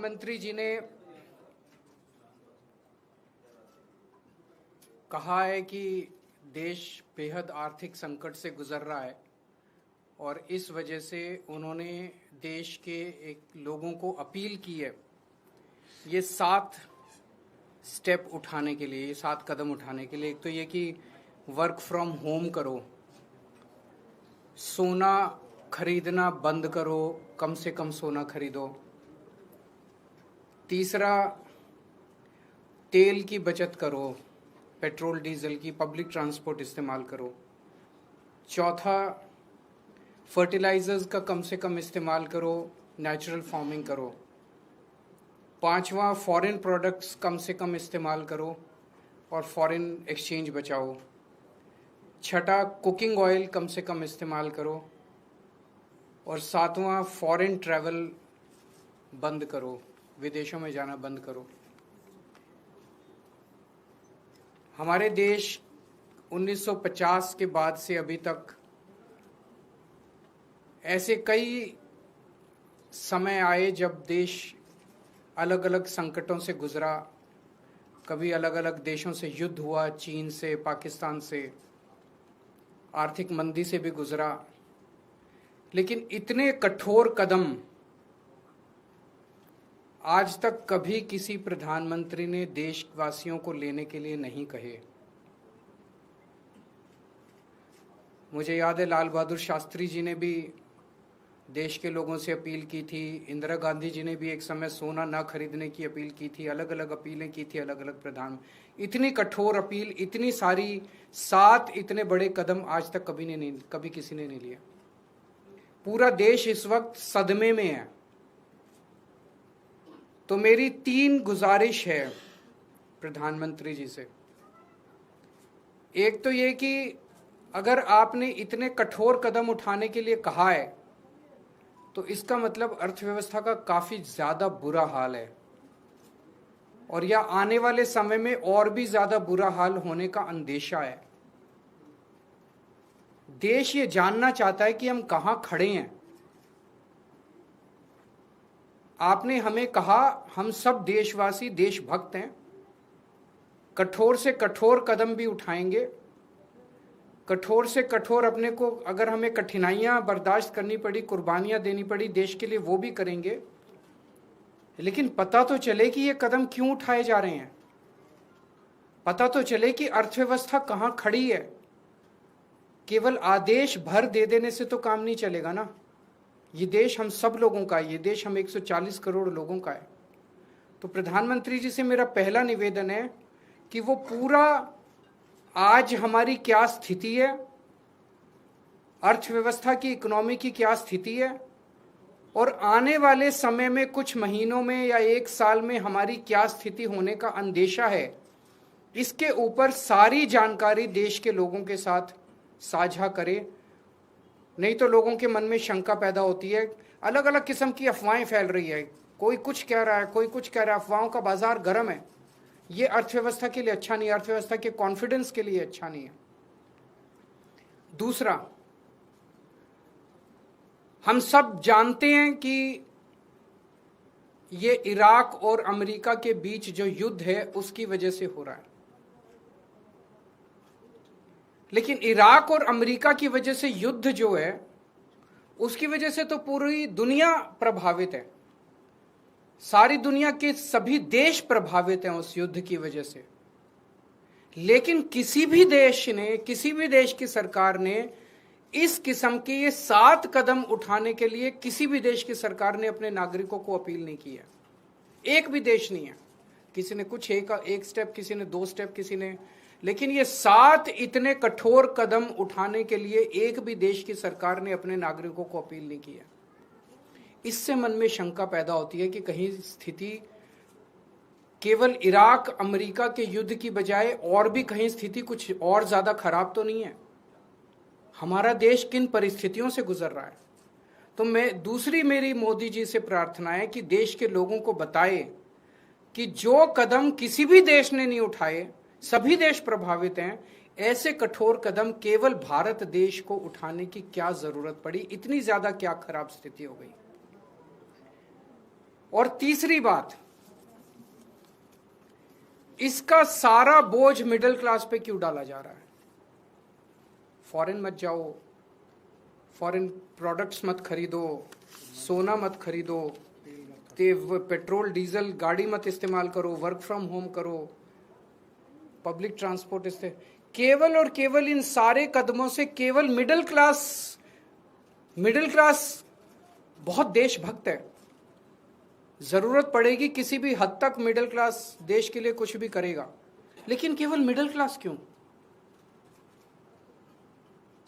प्रधानमंत्री जी ने कहा है कि देश बेहद आर्थिक संकट से गुजर रहा है और इस वजह से उन्होंने देश के लोगों को अपील की है ये 7 स्टेप उठाने के लिए, ये 7 कदम उठाने के लिए। एक तो ये कि वर्क फ्रॉम होम करो, सोना खरीदना बंद करो, कम से कम सोना खरीदो। तीसरा, तेल की बचत करो, पेट्रोल डीजल की, पब्लिक ट्रांसपोर्ट इस्तेमाल करो। चौथा, फर्टिलाइजर्स का कम से कम इस्तेमाल करो, नेचुरल फार्मिंग करो। पांचवा, फॉरेन प्रोडक्ट्स कम से कम इस्तेमाल करो और फॉरेन एक्सचेंज बचाओ। छठा, कुकिंग ऑयल कम से कम इस्तेमाल करो। और सातवां, फॉरेन ट्रैवल बंद करो, विदेशों में जाना बंद करो। हमारे देश 1950 के बाद से अभी तक ऐसे कई समय आए जब देश अलग अलग संकटों से गुजरा। कभी अलग अलग देशों से युद्ध हुआ, चीन से, पाकिस्तान से, आर्थिक मंदी से भी गुजरा। लेकिन इतने कठोर कदम आज तक कभी किसी प्रधानमंत्री ने देशवासियों को लेने के लिए नहीं कहे। मुझे याद है लाल बहादुर शास्त्री जी ने भी देश के लोगों से अपील की थी, इंदिरा गांधी जी ने भी एक समय सोना ना खरीदने की अपील की थी, अलग अलग अपीलें की थी अलग अलग प्रधान। इतनी कठोर अपील, इतनी सारी 7 इतने बड़े कदम आज तक कभी किसी ने नहीं लिया। पूरा देश इस वक्त सदमे में है। तो मेरी 3 गुजारिश है प्रधानमंत्री जी से। एक तो ये कि अगर आपने इतने कठोर कदम उठाने के लिए कहा है तो इसका मतलब अर्थव्यवस्था का काफी ज्यादा बुरा हाल है और या आने वाले समय में और भी ज्यादा बुरा हाल होने का अंदेशा है। देश ये जानना चाहता है कि हम कहां खड़े हैं। आपने हमें कहा हम सब देशवासी देशभक्त हैं, कठोर से कठोर कदम भी उठाएंगे, कठोर से कठोर अपने को, अगर हमें कठिनाइयां बर्दाश्त करनी पड़ी, कुर्बानियां देनी पड़ी देश के लिए, वो भी करेंगे। लेकिन पता तो चले कि ये कदम क्यों उठाए जा रहे हैं, पता तो चले कि अर्थव्यवस्था कहां खड़ी है। केवल आदेश भर दे देने से तो काम नहीं चलेगा ना। ये देश हम सब लोगों का है, ये देश हम 140 करोड़ लोगों का है। तो प्रधानमंत्री जी से मेरा पहला निवेदन है कि वो पूरा आज हमारी क्या स्थिति है, अर्थव्यवस्था की, इकोनॉमी की क्या स्थिति है और आने वाले समय में कुछ महीनों में या 1 साल में हमारी क्या स्थिति होने का अंदेशा है, इसके ऊपर सारी जानकारी देश के लोगों के साथ साझा करे। नहीं तो लोगों के मन में शंका पैदा होती है, अलग अलग किस्म की अफवाहें फैल रही है, कोई कुछ कह रहा है, कोई कुछ कह रहा है, अफवाहों का बाजार गर्म है। ये अर्थव्यवस्था के लिए अच्छा नहीं, अर्थव्यवस्था के कॉन्फिडेंस के लिए अच्छा नहीं है। दूसरा, हम सब जानते हैं कि ये इराक और अमेरिका के बीच जो युद्ध है उसकी वजह से हो रहा है। लेकिन इराक और अमेरिका की वजह से युद्ध जो है उसकी वजह से तो पूरी दुनिया प्रभावित है, सारी दुनिया के सभी देश प्रभावित हैं उस युद्ध की वजह से। लेकिन किसी भी देश ने, किसी भी देश की सरकार ने इस किस्म के ये 7 कदम उठाने के लिए किसी भी देश की सरकार ने अपने नागरिकों को अपील नहीं की है। एक भी देश नहीं है। किसी ने कुछ एक स्टेप, किसी ने 2 स्टेप, किसी ने, लेकिन ये 7 इतने कठोर कदम उठाने के लिए एक भी देश की सरकार ने अपने नागरिकों को अपील नहीं की है। इससे मन में शंका पैदा होती है कि कहीं स्थिति केवल इराक अमेरिका के युद्ध की बजाय और भी कहीं स्थिति कुछ और ज्यादा खराब तो नहीं है। हमारा देश किन परिस्थितियों से गुजर रहा है। तो दूसरी मेरी मोदी जी से प्रार्थना है कि देश के लोगों को बताए कि जो कदम किसी भी देश ने नहीं उठाए, सभी देश प्रभावित हैं, ऐसे कठोर कदम केवल भारत देश को उठाने की क्या जरूरत पड़ी, इतनी ज्यादा क्या खराब स्थिति हो गई। और तीसरी बात, इसका सारा बोझ मिडिल क्लास पे क्यों डाला जा रहा है? फॉरेन मत जाओ, फॉरेन प्रोडक्ट्स मत खरीदो, सोना मत खरीदो, पेट्रोल डीजल गाड़ी मत इस्तेमाल करो, वर्क फ्रॉम होम करो, पब्लिक ट्रांसपोर्ट केवल और केवल इन सारे कदमों से केवल मिडिल क्लास बहुत देशभक्त है। जरूरत पड़ेगी किसी भी हद तक मिडिल क्लास देश के लिए कुछ भी करेगा, लेकिन केवल मिडिल क्लास क्यों?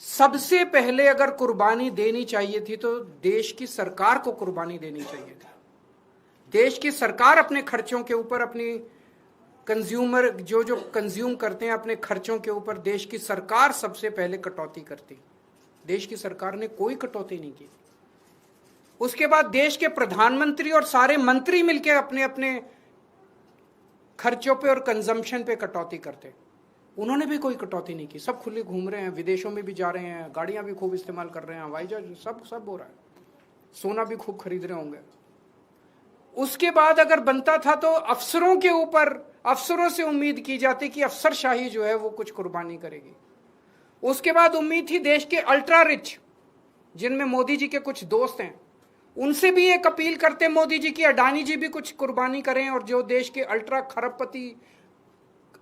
सबसे पहले अगर कुर्बानी देनी चाहिए थी तो देश की सरकार को कुर्बानी देनी चाहिए थी। देश की सरकार अपने खर्चों के ऊपर, अपनी कंज्यूमर जो कंज्यूम करते हैं अपने खर्चों के ऊपर, देश की सरकार सबसे पहले कटौती करती। देश की सरकार ने कोई कटौती नहीं की। उसके बाद देश के प्रधानमंत्री और सारे मंत्री मिलकर अपने अपने खर्चों पे और कंजम्पशन पे कटौती करते। उन्होंने भी कोई कटौती नहीं की। सब खुले घूम रहे हैं, विदेशों में भी जा रहे हैं, गाड़ियां भी खूब इस्तेमाल कर रहे हैं, हवाई जहाज सब हो रहा है, सोना भी खूब खरीद रहे होंगे। उसके बाद अगर बनता था तो अफसरों के ऊपर, अफसरों से उम्मीद की जाती कि अफसरशाही जो है वो कुछ कुर्बानी करेगी। उसके बाद उम्मीद थी देश के अल्ट्रा रिच, जिनमें मोदी जी के कुछ दोस्त हैं, उनसे भी एक अपील करते मोदी जी की अडानी जी भी कुछ कुर्बानी करें, और जो देश के अल्ट्रा खरबपति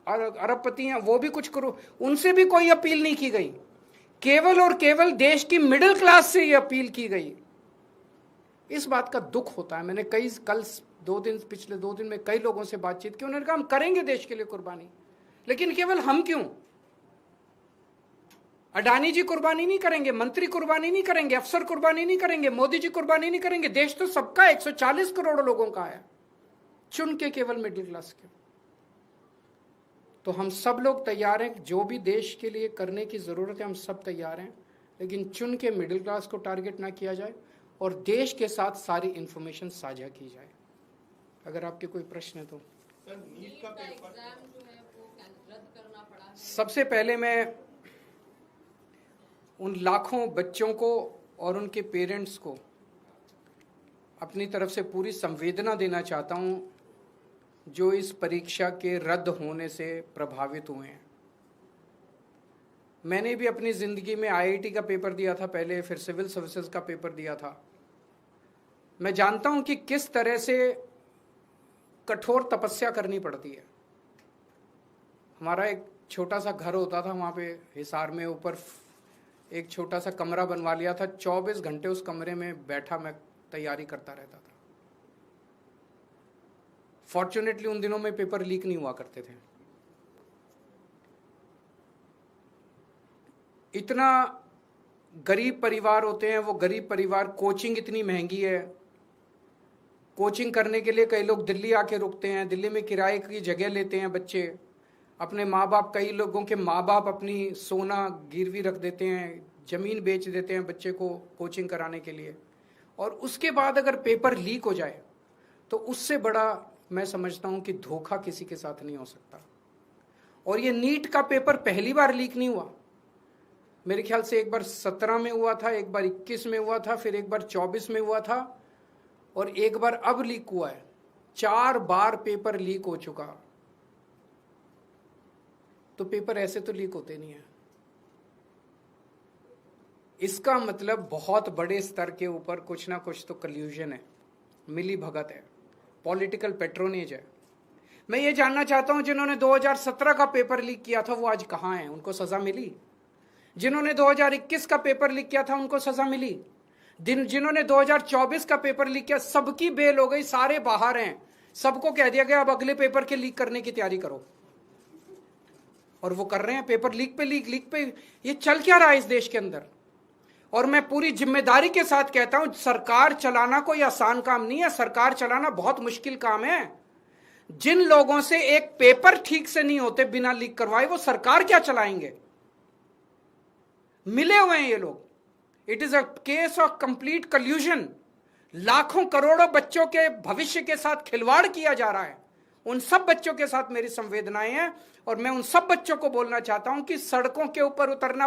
अरबपति हैं वो भी कुछ करो। उनसे भी कोई अपील नहीं की गई। केवल और केवल देश की मिडिल क्लास से ये अपील की गई। इस बात का दुख होता है। मैंने पिछले 2 दिन में कई लोगों से बातचीत की, उन्होंने कहा हम करेंगे देश के लिए कुर्बानी, लेकिन केवल हम क्यों? अडानी जी कुर्बानी नहीं करेंगे, मंत्री कुर्बानी नहीं करेंगे, अफसर कुर्बानी नहीं करेंगे, मोदी जी कुर्बानी नहीं करेंगे, देश तो सबका 140 करोड़ लोगों का है, चुन के केवल मिडिल क्लास के। तो हम सब लोग तैयार हैं, जो भी देश के लिए करने की जरूरत है हम सब तैयार हैं, लेकिन चुन के मिडिल क्लास को टारगेट ना किया जाए और देश के साथ सारी इंफॉर्मेशन साझा की जाए। अगर आपके कोई प्रश्न है तो। नीट का एग्जाम जो है वो रद्द करना पड़ा है। सबसे पहले मैं उन लाखों बच्चों को और उनके पेरेंट्स को अपनी तरफ से पूरी संवेदना देना चाहता हूं जो इस परीक्षा के रद्द होने से प्रभावित हुए हैं। मैंने भी अपनी जिंदगी में आईआईटी का पेपर दिया था पहले, फिर सिविल सर्विसेज का पेपर दिया था। मैं जानता हूं कि किस तरह से कठोर तपस्या करनी पड़ती है। हमारा एक छोटा सा घर होता था वहां पे हिसार में, ऊपर एक छोटा सा कमरा बनवा लिया था। 24 घंटे उस कमरे में बैठा मैं तैयारी करता रहता था। फॉर्चुनेटली उन दिनों में पेपर लीक नहीं हुआ करते थे। इतना गरीब परिवार होते हैं वो, गरीब परिवार, कोचिंग इतनी महंगी है, कोचिंग करने के लिए कई लोग दिल्ली आके रुकते हैं, दिल्ली में किराए की जगह लेते हैं बच्चे, अपने माँ बाप, कई लोगों के माँ बाप अपनी सोना गिरवी रख देते हैं, जमीन बेच देते हैं बच्चे को कोचिंग कराने के लिए, और उसके बाद अगर पेपर लीक हो जाए तो उससे बड़ा मैं समझता हूं कि धोखा किसी के साथ नहीं हो सकता। और ये नीट का पेपर पहली बार लीक नहीं हुआ, मेरे ख्याल से एक बार 17 में हुआ था, एक बार 21 में हुआ था, फिर एक बार 24 में हुआ था, और एक बार अब लीक हुआ है। 4 बार पेपर लीक हो चुका। तो पेपर ऐसे तो लीक होते नहीं है। इसका मतलब बहुत बड़े स्तर के ऊपर कुछ ना कुछ तो कल्यूजन है, मिली भगत है, पॉलिटिकल पेट्रोनेज है। मैं ये जानना चाहता हूं जिन्होंने 2017 का पेपर लीक किया था वो आज कहां हैं? उनको सजा मिली? जिन्होंने 2021 का पेपर लीक किया था उनको सजा मिली? जिन्होंने 2024 का पेपर लीक किया सबकी बेल हो गई, सारे बाहर हैं, सबको कह दिया गया अब अगले पेपर के लीक करने की तैयारी करो। और वो कर रहे हैं, पेपर लीक पे लीक पे। ये चल क्या रहा है इस देश के अंदर? और मैं पूरी जिम्मेदारी के साथ कहता हूं, सरकार चलाना कोई आसान काम नहीं है, सरकार चलाना बहुत मुश्किल काम है। जिन लोगों से एक पेपर ठीक से नहीं होते बिना लीक करवाए, वो सरकार क्या चलाएंगे? मिले हुए हैं ये लोग। It is a case of complete कल्यूजन। लाखों करोड़ों बच्चों के भविष्य के साथ खिलवाड़ किया जा रहा है। उन सब बच्चों के साथ मेरी संवेदनाएं हैं, और मैं उन सब बच्चों को बोलना चाहता हूं कि सड़कों के ऊपर उतरना